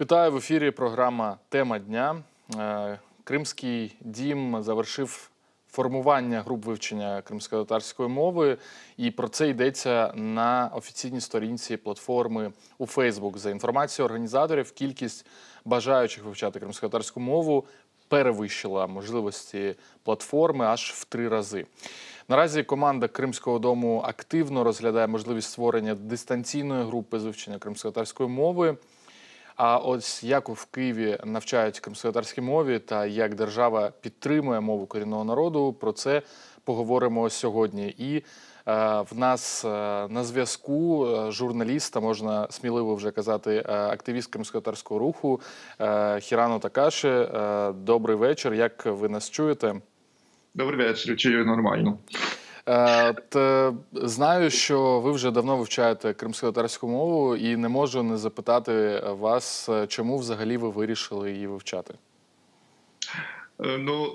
Вітаю, в ефірі програма «Тема дня». Кримський дім завершив формування груп вивчення кримськотатарської мови, і про це йдеться на офіційній сторінці платформи у Facebook. За інформацією організаторів, кількість бажаючих вивчати кримськотатарську мову перевищила можливості платформи аж в 3 рази. Наразі команда Кримського дому активно розглядає можливість створення дистанційної групи з вивчення кримськотатарської мови. А ось як в Києві навчають кримськотатарській мові та як держава підтримує мову корінного народу, про це поговоримо сьогодні. І в нас на зв'язку журналіст, можна сміливо вже казати, активіст кримськотатарського руху Хірану Такаші. Добрий вечір, як ви нас чуєте? Добрий вечір, чую нормально. Знаю, що ви вже давно вивчаєте кримськотатарську мову і не можу не запитати вас, чому взагалі ви вирішили її вивчати?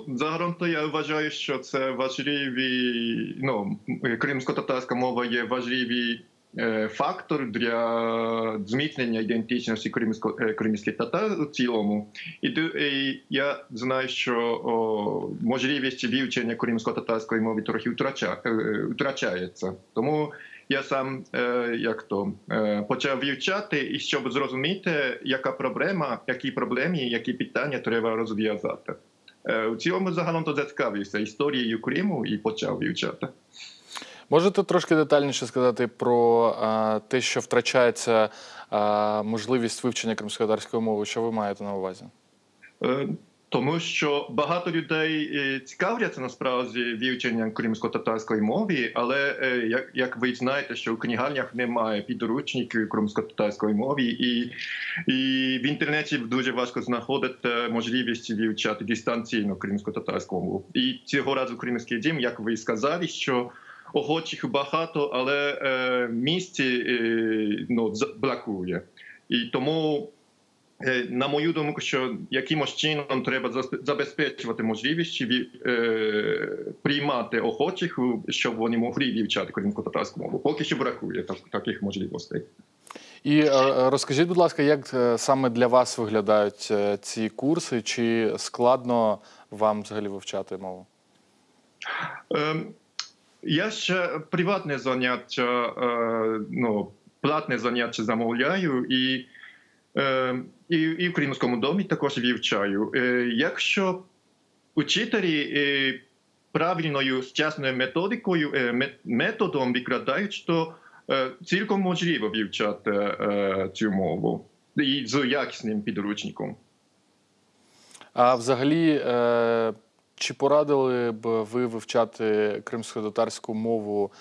Загалом-то я вважаю, що це кримськотатарська мова є важливий фактор для зміцнення ідентичності кримських татар у цілому. І я знаю, що можливість вивчення кримськотатарської мови трохи втрачається. Тому я сам почав вивчати, і щоб зрозуміти, яка проблема, які проблеми, які питання треба розв'язати. У цілому загалом-то зацікавився історією Криму і почав вивчати. Можете трошки детальніше сказати про те, що втрачається можливість вивчення кримськотатарської мови? Що ви маєте на увазі? Тому що багато людей цікавляться насправді вивченням кримськотатарської мови, але, як ви знаєте, що у книгарнях немає підручників кримськотатарської мови, і в інтернеті дуже важко знаходити можливість вивчати дистанційно кримськотатарську мову. І цього разу Кримський дім, як ви сказали, що охочих багато, але місць бракує. І тому, на мою думку, що якимось чином треба забезпечувати можливість приймати охочих, щоб вони могли вивчати кримськотатарську мову. Поки що бракує таких можливостей. І розкажіть, будь ласка, як саме для вас виглядають ці курси? Чи складно вам взагалі вивчати мову? Я ще приватне заняття, платне заняття замовляю і в Кримському домі також вивчаю. Якщо учителі правильною сучасною методом викладають, то цілком можливо вивчати цю мову і з якісним підручником. А взагалі, чи порадили б ви вивчати кримськотатарську мову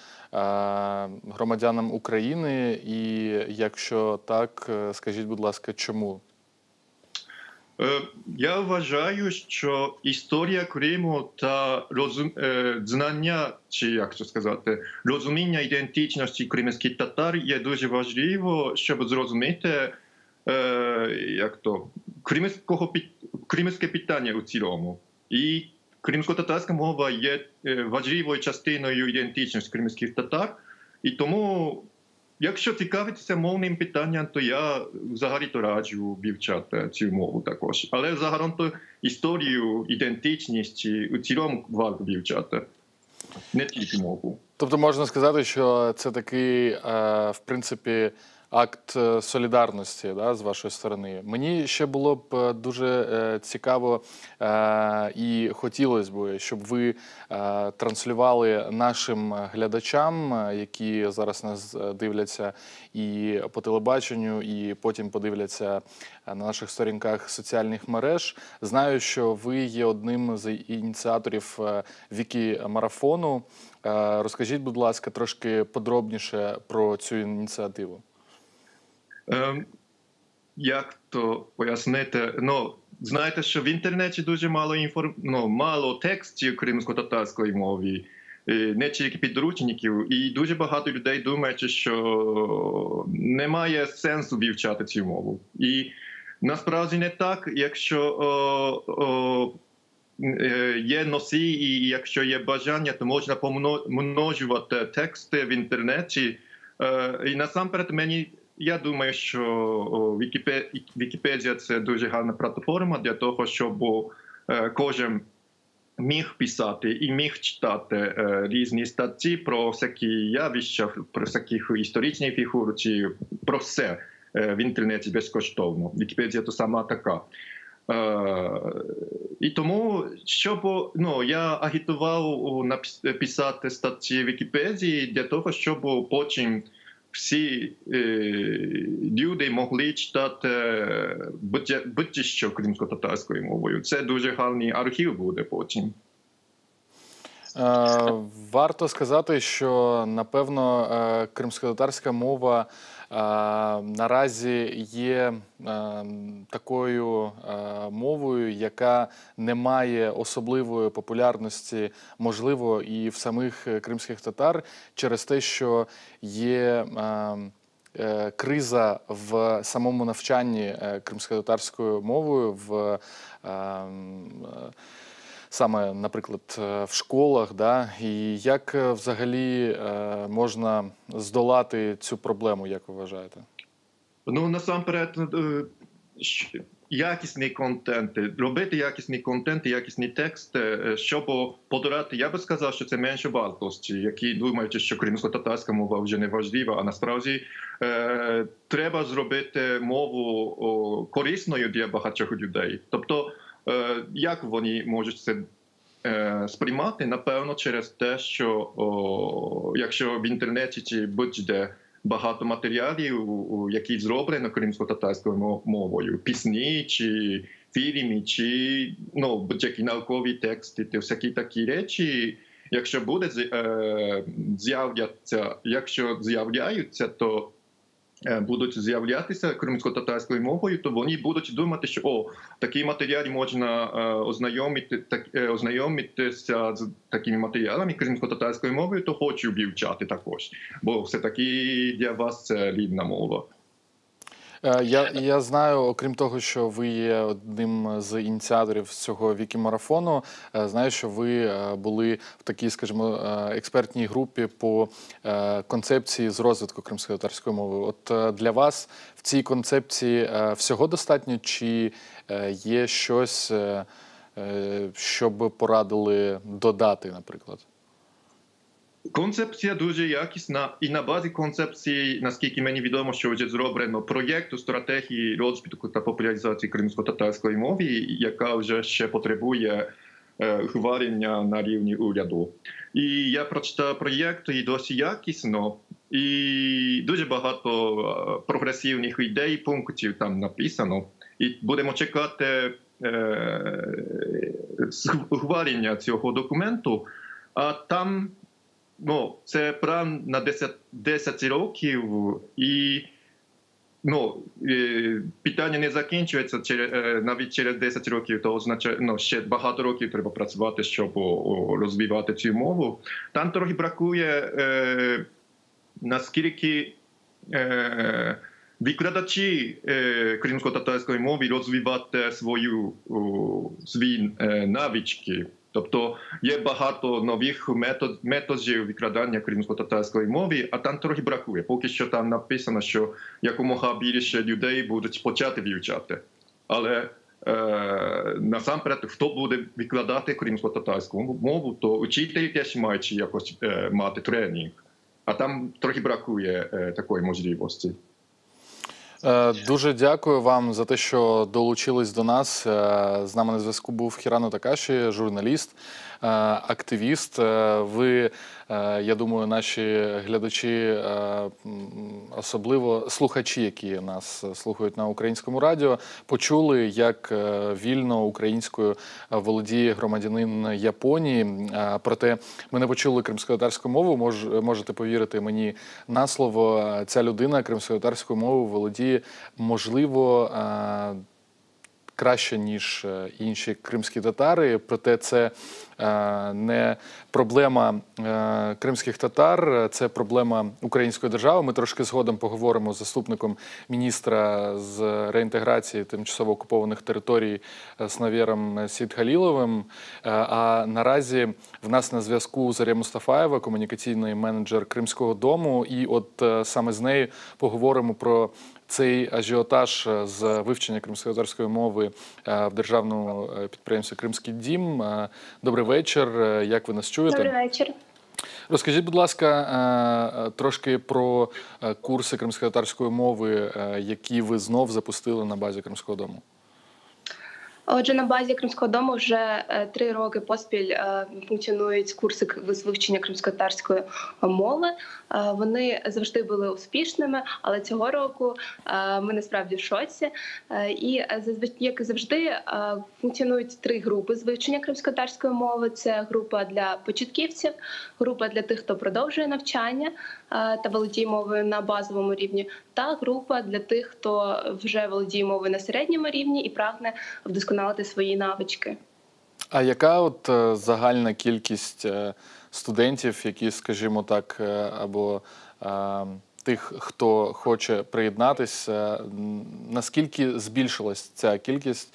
громадянам України? І якщо так, скажіть, будь ласка, чому? Я вважаю, що історія Криму та знання, чи як це сказати, розуміння ідентичності кримських татар є дуже важливо, щоб зрозуміти кримське питання у цілому. І кримськотатарська мова є важливою частиною ідентичності кримських татар. І тому, якщо цікавитися мовним питанням, то я взагалі-то раджу вивчати цю мову також. Але загалом-то історію, ідентичність у цілому варто вивчати, не тільки мову. Тобто можна сказати, що це такий, в принципі, акт солідарності, да, з вашої сторони. Мені ще було б дуже цікаво і хотілося б, щоб ви транслювали нашим глядачам, які зараз нас дивляться і по телебаченню, і потім подивляться на наших сторінках соціальних мереж. Знаю, що ви є одним з ініціаторів Вікі-марафону. Розкажіть, будь ласка, трошки подробніше про цю ініціативу. Як то пояснити? Знаєте, що в інтернеті дуже мало текстів кримськотатарської мови, не тільки підручників, і дуже багато людей думають, що немає сенсу вивчати цю мову. І насправді не так, якщо є носії і якщо є бажання, то можна помножувати тексти в інтернеті. І насамперед мені я думаю, що Вікіпедія – це дуже гарна платформа для того, щоб кожен міг писати і міг читати різні статті про всякі явища, про всякі історичні фігури, чи про все в інтернеті безкоштовно. Вікіпедія – то сама така. І тому, щоб я агітував написати статті в Вікіпедії для того, щоб потім всі люди могли читати будь-що кримсько-татарською мовою. Це дуже гарний архів буде потім. Варто сказати, що, напевно, кримськотатарська мова наразі є такою мовою, яка не має особливої популярності, можливо, і в самих кримських татар, через те, що є криза в самому навчанні кримськотатарською мовою, саме, наприклад, в школах, да? І як взагалі можна здолати цю проблему, як ви вважаєте? Насамперед, якісний контент, робити якісний контент, якісні тексти, щоб подолати, я би сказав, що це менше вартості, які думають, що кримсько-татарська мова вже не важлива, а насправді треба зробити мову корисною для багатьох людей. Тобто, як вони можуть це сприймати? Напевно, через те, що якщо в інтернеті чи будь-де багато матеріалів, які зроблені кримсько-татарською мовою, пісні, чи фільми, чи будь-які наукові тексти, то всякі такі речі, якщо з'являються, то будуть з'являтися кримсько-татарською мовою, то вони будуть думати, що такі матеріали можна ознайомитися з такими матеріалами кримсько-татарською мовою, то хочу вивчати також, бо все-таки для вас це рідна мова. Я знаю, окрім того, що ви є одним з ініціаторів цього вікімарафону, знаю, що ви були в такій, скажімо, експертній групі по концепції з розвитку кримськотатарської мови. От для вас в цій концепції всього достатньо, чи є щось, що би порадили додати, наприклад? Концепція дуже якісна, і на базі концепції, наскільки мені відомо, що вже зроблено проєкту стратегії розвитку та популяризації кримсько-татарської мови, яка вже ще потребує ухвалення на рівні уряду. І я прочитав проєкт, і досить якісно, і дуже багато прогресивних ідей, пунктів там написано. І будемо чекати ухвалення цього документу, а там це план на 10 років, і питання не закінчується навіть через 10 років, то означає, ще багато років треба працювати, щоб розвивати цю мову. Там трохи бракує, наскільки викладачі кримсько-татарської мови розвивати свої навички. Тобто є багато нових методів викладання кримсько-татарської мови, а там трохи бракує. Поки що там написано, що якомога більше людей будуть почати вивчати. Але насамперед, хто буде викладати кримсько-татарську мову, то учителі теж мають якось мати тренінг. А там трохи бракує такої можливості. Дуже дякую вам за те, що долучились до нас. З нами на зв'язку був Хірану Такаші, журналіст, активіст. Ви, я думаю, наші глядачі, особливо слухачі, які нас слухають на українському радіо, почули, як вільно українською володіє громадянин Японії. Проте ми не почули кримськотатарську мову. Можете повірити мені на слово, ця людина кримськотатарською мовою володіє, можливо, краще, ніж інші кримські татари. Проте це не проблема кримських татар, це проблема української держави. Ми трошки згодом поговоримо з заступником міністра з реінтеграції тимчасово окупованих територій Снавєром Сідхаліловим. А наразі в нас на зв'язку Заря Мустафаєва, комунікаційний менеджер Кримського дому, і от саме з нею поговоримо про цей ажіотаж з вивчення кримськотатарської мови в державному підприємстві «Кримський дім». Добрий вечір, як ви нас чуєте? Добрий вечір. Розкажіть, будь ласка, трошки про курси кримськотатарської мови, які ви знов запустили на базі Кримського дому. Отже, на базі Кримського дому вже 3 роки поспіль функціонують курси з вивчення кримськотатарської мови. Вони завжди були успішними, але цього року ми насправді в шоці. І, як завжди, функціонують 3 групи з вивчення кримськотатарської мови. Це група для початківців, група для тих, хто продовжує навчання та володіє мовою на базовому рівні, та група для тих, хто вже володіє мовою на середньому рівні і прагне вдосконалити свої навички. А яка от загальна кількість студентів, які, скажімо так, або тих, хто хоче приєднатися, наскільки збільшилась ця кількість,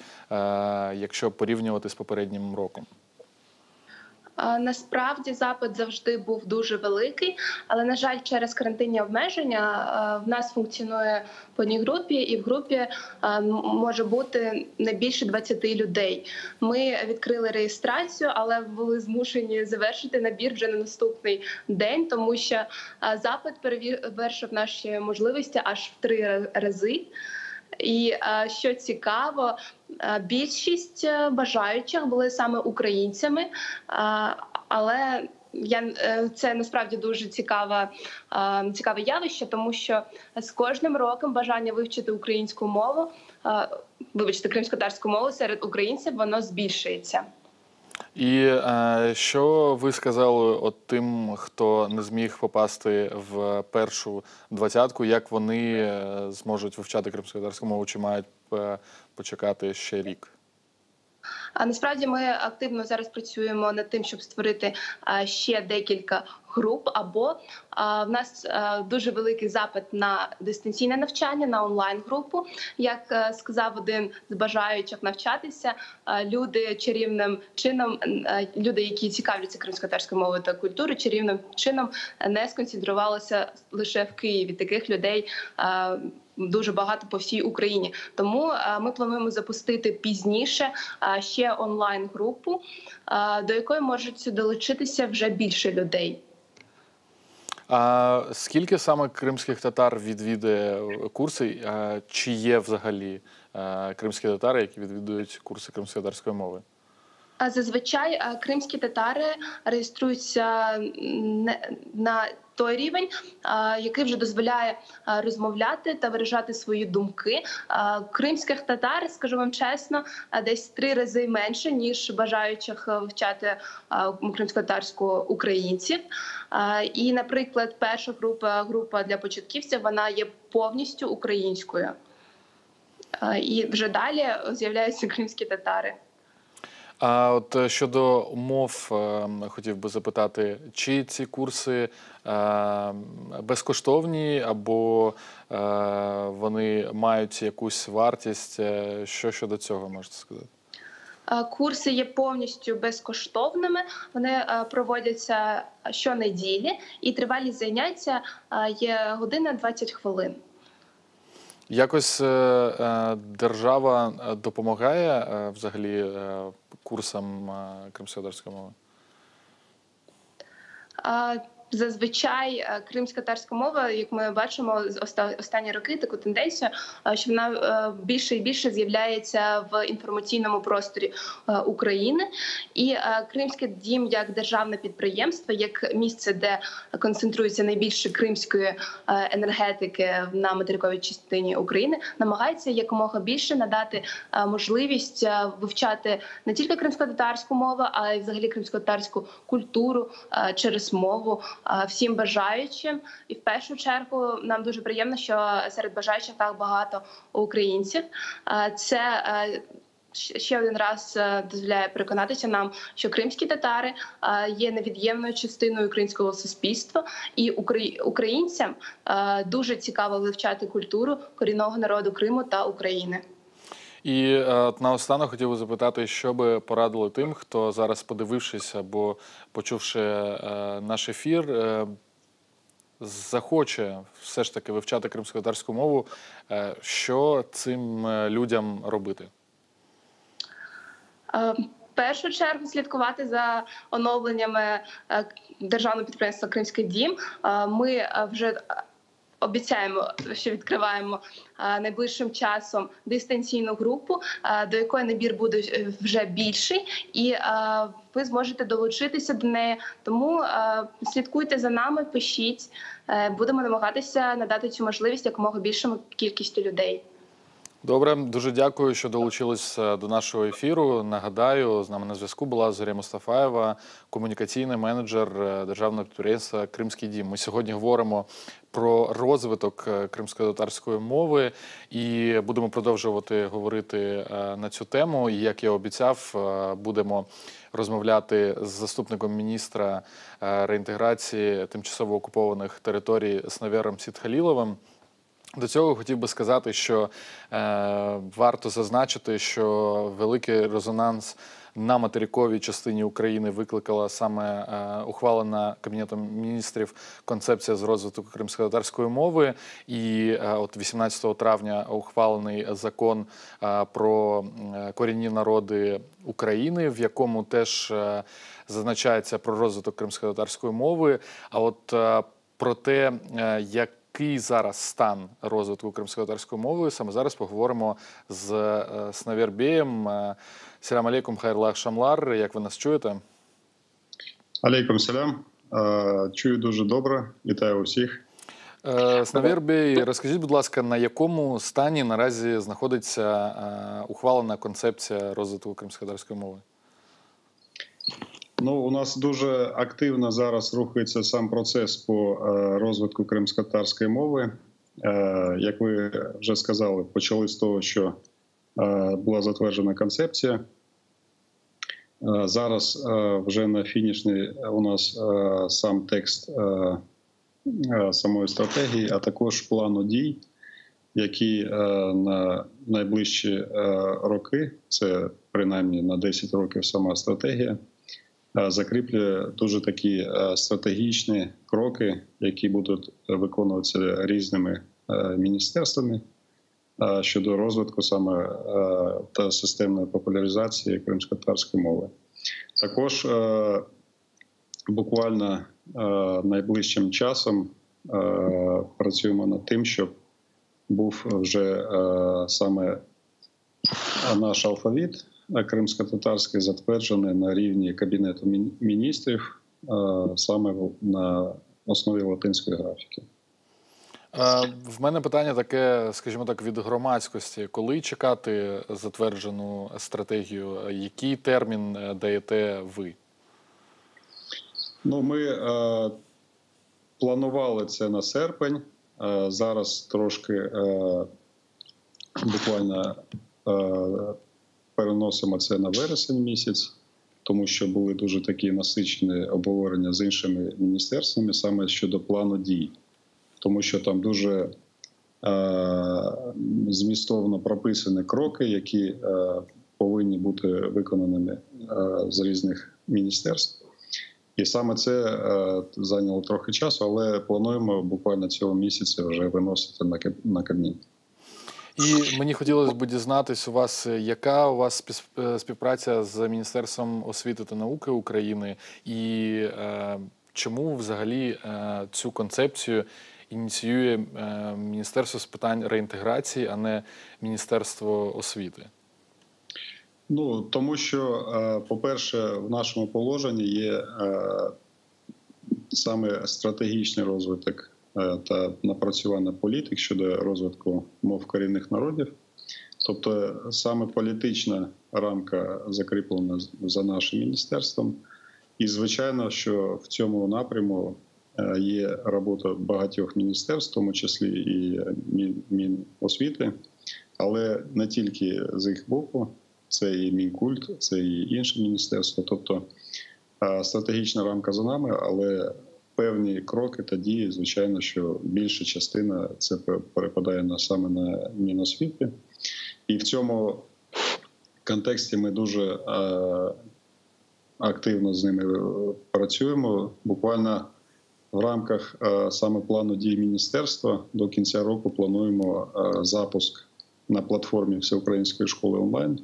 якщо порівнювати з попереднім роком? Насправді запит завжди був дуже великий, але, на жаль, через карантинні обмеження в нас функціонує по одній групі, і в групі може бути не більше 20 людей. Ми відкрили реєстрацію, але були змушені завершити набір вже на наступний день, тому що запит перевершив наші можливості аж в 3 рази. І що цікаво, більшість бажаючих були саме українцями, але це насправді дуже цікаве явище, тому що з кожним роком бажання вивчити українську мову, кримськотатарську мову серед українців, воно збільшується. І що ви сказали от тим, хто не зміг попасти в першу 20-ку, як вони зможуть вивчати кримськотатарську мову, чи мають почекати ще рік? Насправді ми активно зараз працюємо над тим, щоб створити ще декілька груп, або в нас дуже великий запит на дистанційне навчання, на онлайн-групу. Як сказав один з бажаючих навчатися, люди чарівним чином, люди, які цікавляться кримськотатарською мовою та культурою, чарівним чином не сконцентрувалися лише в Києві. Таких людей дуже багато по всій Україні. Тому ми плануємо запустити пізніше ще онлайн-групу, до якої можуть долучитися вже більше людей. А скільки саме кримських татар відвідує курси? Чи є взагалі кримські татари, які відвідують курси кримськотатарської мови? Зазвичай кримські татари реєструються на той рівень, який вже дозволяє розмовляти та виражати свої думки. Кримських татар, скажу вам чесно, десь 3 рази менше, ніж бажаючих вивчати кримськотатарську українців. І, наприклад, перша група для початківців, вона є повністю українською. І вже далі з'являються кримські татари. А от щодо мов, хотів би запитати, чи ці курси безкоштовні, або вони мають якусь вартість? Що щодо цього можете сказати? Курси є повністю безкоштовними, вони проводяться щонеділі, і тривалість заняття є година 20 хвилин. Якось держава допомагає взагалі курсам кримськотатарської мови? Зазвичай кримськотатарська мова, як ми бачимо останні роки, таку тенденцію, що вона більше і більше з'являється в інформаційному просторі України. І Кримський дім як державне підприємство, як місце, де концентрується найбільше кримської енергетики на материковій частині України, намагається якомога більше надати можливість вивчати не тільки кримськотатарську мову, а й взагалі кримськотатарську культуру через мову всім бажаючим. І в першу чергу нам дуже приємно, що серед бажаючих так багато українців. Це ще один раз дозволяє переконатися нам, що кримські татари є невід'ємною частиною українського суспільства, і українцям дуже цікаво вивчати культуру корінного народу Криму та України. І наостанок хотів би запитати, що би порадили тим, хто зараз, подивившись або почувши наш ефір, захоче все ж таки вивчати кримськотатарську мову, що цим людям робити? В першу чергу слідкувати за оновленнями державного підприємства «Кримський дім». Ми вже обіцяємо, що відкриваємо найближчим часом дистанційну групу, до якої набір буде вже більший, і ви зможете долучитися до неї. Тому слідкуйте за нами, пишіть. Будемо намагатися надати цю можливість якомога більшому кількістю людей. Добре, дуже дякую, що долучились до нашого ефіру. Нагадаю, з нами на зв'язку була Зоря Мустафаєва, комунікаційний менеджер державного підприємства «Кримський дім». Ми сьогодні говоримо про розвиток кримськотатарської мови і будемо продовжувати говорити на цю тему. І, як я обіцяв, будемо розмовляти з заступником міністра реінтеграції тимчасово окупованих територій Снавером Сітхаліловим. До цього хотів би сказати, що варто зазначити, що великий резонанс на материковій частині України викликала саме ухвалена Кабінетом міністрів концепція з розвитку кримськотатарської мови. І от 18 травня ухвалений закон про корінні народи України, в якому теж зазначається про розвиток кримськотатарської мови. А от про те, який зараз стан розвитку кримськотатарської мови, саме зараз поговоримо з Снавер-беєм. Селям алейкум, хайрлах шамлар. Як ви нас чуєте? Алейкум селям. Чую дуже добре. Вітаю усіх. Снавер-бей, розкажіть, будь ласка, на якому стані наразі знаходиться ухвалена концепція розвитку кримськотатарської мови? Ну, у нас дуже активно зараз рухається сам процес по розвитку кримськотатарської мови. Як ви вже сказали, почали з того, що була затверджена концепція. Зараз вже на фінішній у нас сам текст самої стратегії, а також плану дій, які на найближчі роки, це принаймні на 10 років сама стратегія, закріплює дуже такі стратегічні кроки, які будуть виконуватися різними міністерствами щодо розвитку саме та системної популяризації кримськотатарської мови. Також буквально найближчим часом працюємо над тим, щоб був вже саме наш алфавіт кримськотатарський затверджений на рівні Кабінету міністрів саме на основі латинської графіки. В мене питання таке, скажімо так, від громадськості. Коли чекати затверджену стратегію? Який термін даєте ви? Ну, ми планували це на серпень. Зараз трошки буквально переносимо це на вересень місяць, тому що були дуже такі насичені обговорення з іншими міністерствами саме щодо плану дій. Тому що там дуже змістовно прописані кроки, які повинні бути виконаними з різних міністерств. І саме це зайняло трохи часу, але плануємо буквально цього місяця вже виносити на Кабмін. І мені хотілося б дізнатись у вас, яка у вас співпраця з Міністерством освіти та науки України і чому взагалі цю концепцію ініціює Міністерство з питань реінтеграції, а не Міністерство освіти? Ну, тому що, по-перше, в нашому положенні є саме стратегічний розвиток та напрацювання політик щодо розвитку мов корінних народів. Тобто саме політична рамка закріплена за нашим міністерством. І, звичайно, що в цьому напряму є робота багатьох міністерств, в тому числі і Міносвіти, але не тільки з їх боку. це і Мінкульт, це і інші міністерства. Тобто стратегічна рамка за нами, але певні кроки та дії, звичайно, що більша частина це перепадає саме на Міносвіти. І в цьому контексті ми дуже активно з ними працюємо. Буквально в рамках саме плану дій міністерства до кінця року плануємо запуск на платформі Всеукраїнської школи онлайн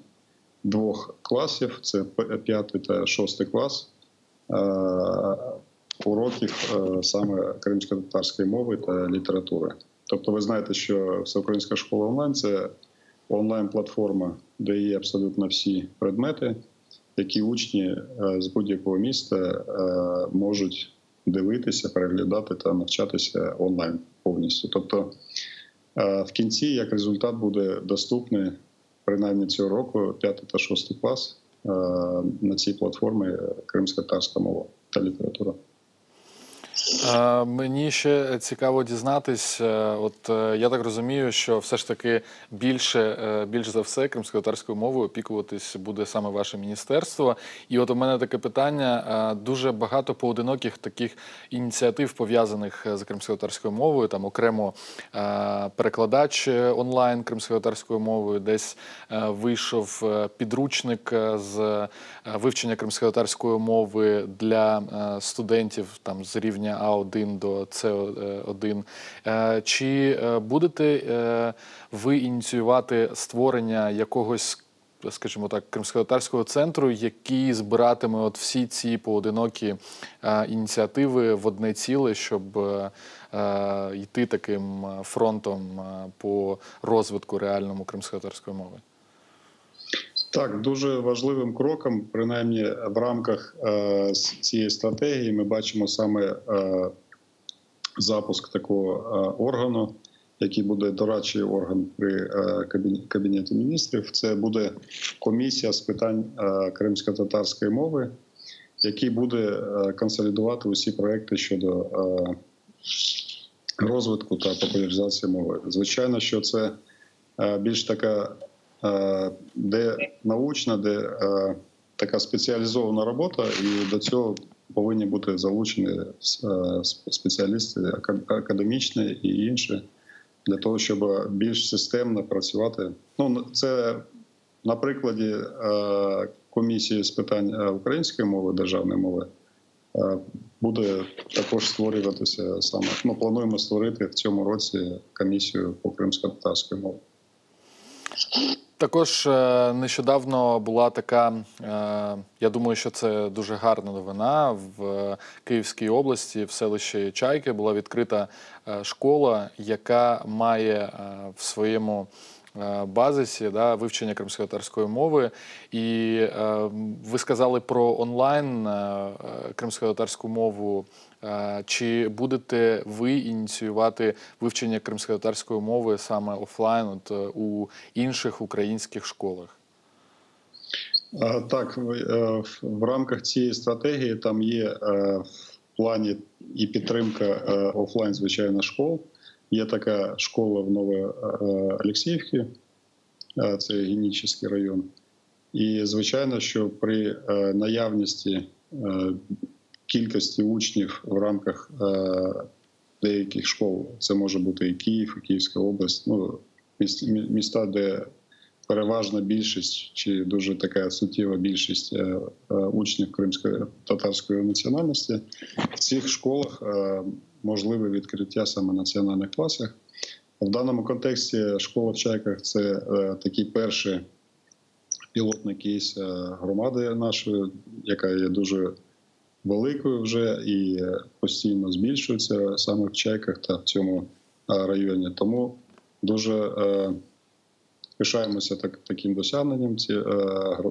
2 класів, це 5 та 6 клас, уроків саме кримськотатарської мови та літератури. Тобто ви знаєте, що Всеукраїнська школа онлайн – це онлайн-платформа, де є абсолютно всі предмети, які учні з будь-якого міста можуть дивитися, переглядати та навчатися онлайн повністю. Тобто в кінці, як результат, буде доступний, принаймні цього року, 5 та 6 клас на цій платформі кримськотатарська мова та література. Мені ще цікаво дізнатись, я так розумію, що все ж таки більш за все кримськотатарською мовою опікуватись буде саме ваше міністерство. І от у мене таке питання, дуже багато поодиноких таких ініціатив, пов'язаних з кримськотатарською мовою, там окремо перекладач онлайн кримськотатарською мовою, десь вийшов підручник з вивчення кримськотатарської мови для студентів там з рівня А1 до С1. Чи будете ви ініціювати створення якогось, скажімо так, кримськотатарського центру, який збиратиме от всі ці поодинокі ініціативи в одне ціле, щоб йти таким фронтом по розвитку реальному кримськотатарської мови? Так, дуже важливим кроком, принаймні в рамках цієї стратегії, ми бачимо саме запуск такого органу, який буде дорадчий орган при Кабінеті міністрів. Це буде комісія з питань кримськотатарської мови, який буде консолідувати усі проекти щодо розвитку та популяризації мови. Звичайно, що це більш така де научна, де така спеціалізована робота, і до цього повинні бути залучені спеціалісти академічні і інші, для того, щоб більш системно працювати. Ну, це на прикладі комісії з питань української мови, державної мови, буде також створюватися саме. Ми плануємо створити в цьому році комісію по кримськотатарській мові. Також нещодавно була така, я думаю, що це дуже гарна новина, в Київській області, в селищі Чайки була відкрита школа, яка має в своєму базисі вивчення кримськотатарської мови. І ви сказали про онлайн кримськотатарську мову. Чи будете ви ініціювати вивчення кримськотатарської мови саме офлайн у інших українських школах? Так, в рамках цієї стратегії там є в плані і підтримка офлайн, звичайно, школ. Є така школа в Новоолексіївці, це Генічеський район. І, звичайно, що при наявності кількості учнів в рамках деяких школ, це може бути і Київ, і Київська область, міста, де переважна більшість чи дуже така суттєва більшість учнів кримсько-татарської національності, в цих школах можливе відкриття саме національних класів. В даному контексті школа в Чайках – це такий перший пілотний кейс громади нашої, яка є дуже великою вже і постійно збільшується саме в Чайках та в цьому районі. Тому дуже пишаємося таким досягненням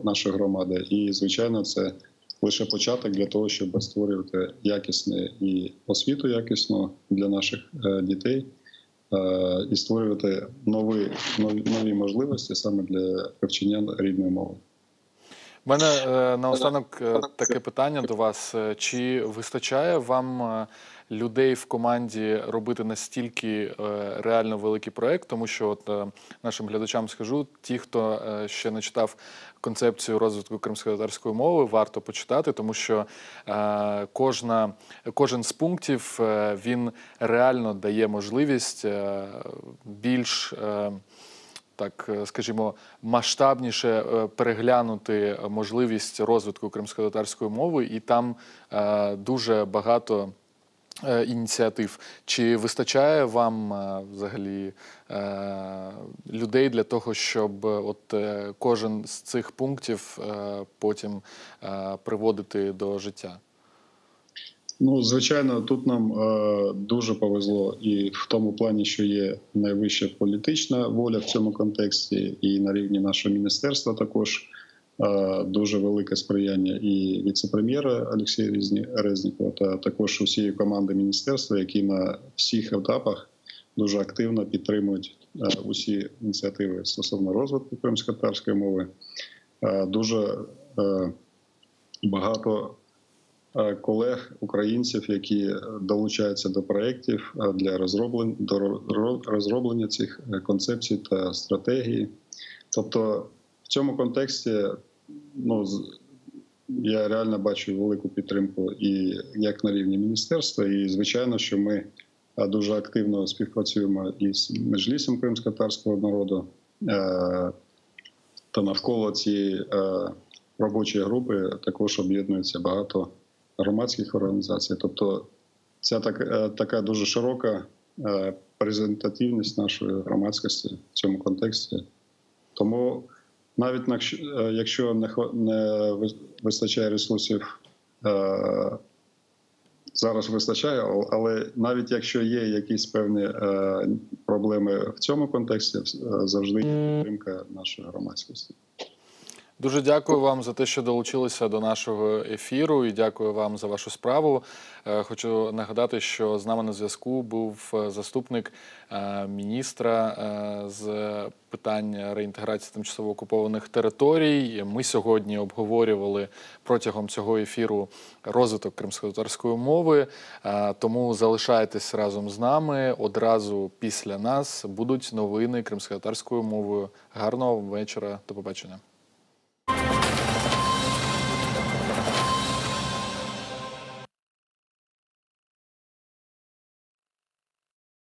нашої громади. І, звичайно, це лише початок для того, щоб створювати якісну і освіту якісну для наших дітей і створювати нові можливості саме для вивчення рідної мови. У мене наостанок таке питання до вас. Чи вистачає вам людей в команді робити настільки реально великий проєкт? Тому що от, нашим глядачам скажу, ті, хто ще не читав концепцію розвитку кримськотатарської мови, варто почитати, тому що кожен з пунктів, він реально дає можливість більш, так скажімо, масштабніше переглянути можливість розвитку кримськотатарської мови, і там дуже багато ініціатив. Чи вистачає вам взагалі людей для того, щоб от кожен з цих пунктів потім приводити до життя? Ну, звичайно, тут нам дуже повезло і в тому плані, що є найвища політична воля в цьому контексті, і на рівні нашого міністерства також дуже велике сприяння і віце-прем'єра Олексія Резнікова, та також усієї команди міністерства, які на всіх етапах дуже активно підтримують усі ініціативи стосовно розвитку кримськотатарської мови. Дуже багато колег, українців, які долучаються до проєктів для розроблення цих концепцій та стратегії. Тобто в цьому контексті я реально бачу велику підтримку і як на рівні міністерства, і звичайно, що ми дуже активно співпрацюємо із Меджлісом кримськотатарського народу, та навколо цієї робочої групи також об'єднується багато громадських організацій. Тобто це така дуже широка презентативність нашої громадськості в цьому контексті. Тому навіть якщо не вистачає ресурсів, зараз вистачає, але навіть якщо є якісь певні проблеми в цьому контексті, завжди є підтримка нашої громадськості. Дуже дякую вам за те, що долучилися до нашого ефіру, і дякую вам за вашу справу. Хочу нагадати, що з нами на зв'язку був заступник міністра з питань реінтеграції тимчасово окупованих територій. Ми сьогодні обговорювали протягом цього ефіру розвиток кримськотатарської мови, тому залишайтесь разом з нами. Одразу після нас будуть новини кримськотатарською мовою. Гарного вечора, до побачення.